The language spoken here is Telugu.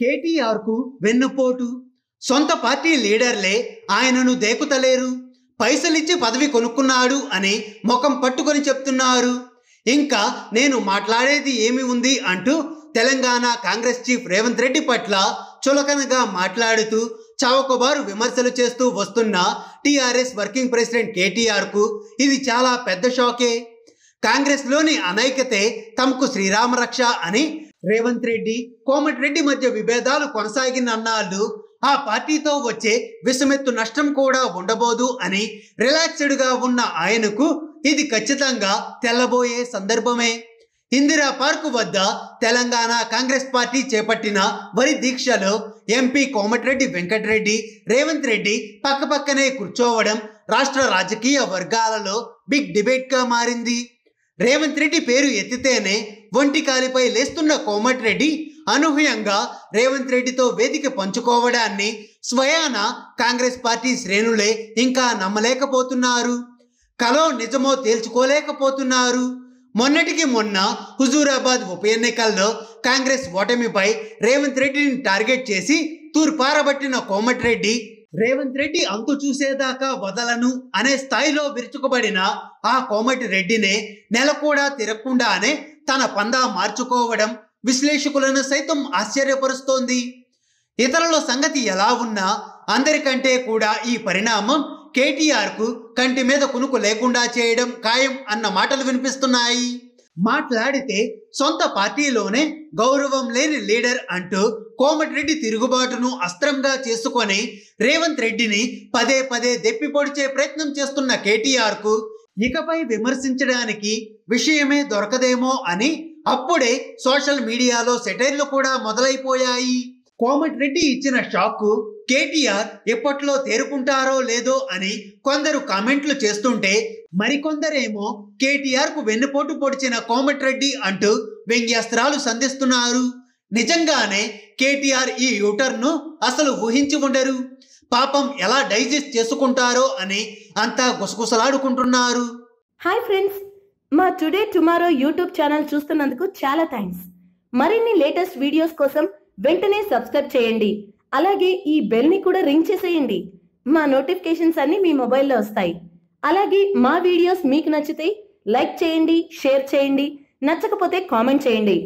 కేటీఆర్ కు వెన్నుపోటు. సొంత పార్టీ లీడర్లే ఆయనను దేకుతలేరు. పైసలిచ్చి పదవి కొనుక్కున్నాడు అని ముఖం పట్టుకొని చెప్తున్నారు. ఇంకా నేను మాట్లాడేది ఏమి ఉంది అంటూ తెలంగాణ కాంగ్రెస్ చీఫ్ రేవంత్ రెడ్డి పట్ల చులకనగా మాట్లాడుతూ చౌకబారు విమర్శలు చేస్తూ వస్తున్న టీఆర్ఎస్ వర్కింగ్ ప్రెసిడెంట్ కేటీఆర్ కు ఇది చాలా పెద్ద షాకే. కాంగ్రెస్ లోని అనైక్యతే తమకు శ్రీరామ రక్ష అని రేవంత్ రెడ్డి, కోమటిరెడ్డి మధ్య విభేదాలు కొనసాగినన్నాళ్ళు ఆ పార్టీతో వచ్చే విషమెత్తు నష్టం కూడా ఉండబోదు అని రిలాక్స్డ్ గా ఉన్న ఆయనకు ఇది ఖచ్చితంగా తెల్లబోయే సందర్భమే. ఇందిరా పార్క్ వద్ద తెలంగాణ కాంగ్రెస్ పార్టీ చేపట్టిన వరి దీక్షలో ఎంపీ కోమటిరెడ్డి వెంకటరెడ్డి, రేవంత్ రెడ్డి పక్కపక్కనే కూర్చోవడం రాష్ట్ర రాజకీయ వర్గాలలో బిగ్ డిబేట్ గా మారింది. రేవంత్ రెడ్డి పేరు ఎత్తితేనే ఒంటి కాలిపై లేస్తున్న కోమటిరెడ్డి అనూహ్యంగా రేవంత్ రెడ్డితో వేదిక పంచుకోవడాన్ని స్వయాన కాంగ్రెస్ పార్టీ శ్రేణులే ఇంకా నమ్మలేకపోతున్నారు. కలో నిజమో తేల్చుకోలేకపోతున్నారు. మొన్నటికి మొన్న హుజూరాబాద్ ఉప ఎన్నికల్లో కాంగ్రెస్ ఓటమిపై రేవంత్ రెడ్డిని టార్గెట్ చేసి తూర్పారబట్టిన కోమటిరెడ్డి రేవంత్ రెడ్డి అంతు చూసేదాకా వదలను అనే స్థాయిలో విరుచుకుబడిన ఆ కోమటిరెడ్డినే నెల కూడా తిరగకుండానే తన పందా మార్చుకోవడం విశ్లేషకులను సైతం ఆశ్చర్యపరుస్తోంది. ఇతరుల సంగతి ఎలా ఉన్నా అందరికంటే కూడా ఈ పరిణామం కేటీఆర్ కు కంటి మీద కునుకు లేకుండా చేయడం ఖాయం అన్న మాటలు వినిపిస్తున్నాయి. మాట్లాడితే సొంత పార్టీలోనే గౌరవం లేని లీడర్ అంటూ కోమటిరెడ్డి తిరుగుబాటును అస్త్రంగా చేసుకొని రేవంత్ రెడ్డిని పదే పదే దెప్పి పొడిచే ప్రయత్నం చేస్తున్న కేటీఆర్ కు ఇకపై విమర్శించడానికి విషయమే దొరకదేమో అని అప్పుడే సోషల్ మీడియాలో సెటైర్లు కూడా మొదలైపోయాయి. కోమటిరెడ్డి ఇచ్చిన షాక్ కేటీఆర్ ఎప్పట్లో తేరుకుంటారో లేదో అని కొందరు కామెంట్లు చేస్తుంటే మరికొందరేమో కేటీఆర్ కు వెన్నుపోటు పొడిచిన కోమటిరెడ్డి అంటూ వ్యంగ్యాస్త్రాలు సంధిస్తున్నారు. నిజంగానే కేటీఆర్ ఈ యూటర్ను అసలు ఊహించి ఉండరు. పాపం ఎలా డైజెస్ట్ చేసుకుంటారో అని అంతా గుసగుసలాడుకుంటున్నారు. హాయ్ ఫ్రెండ్స్, మా టుడే టుమారో యూట్యూబ్ ఛానల్ చూస్తున్నందుకు చాలా థ్యాంక్స్. మరిన్ని లేటెస్ట్ వీడియోస్ కోసం వెంటనే సబ్స్క్రైబ్ చేయండి. అలాగే ఈ బెల్ ని కూడా రింగ్ చేసేయండి. మా నోటిఫికేషన్స్ అన్ని మీ మొబైల్లో వస్తాయి. అలాగే మా వీడియోస్ మీకు నచ్చితే లైక్ చేయండి, షేర్ చేయండి, నచ్చకపోతే కామెంట్ చేయండి.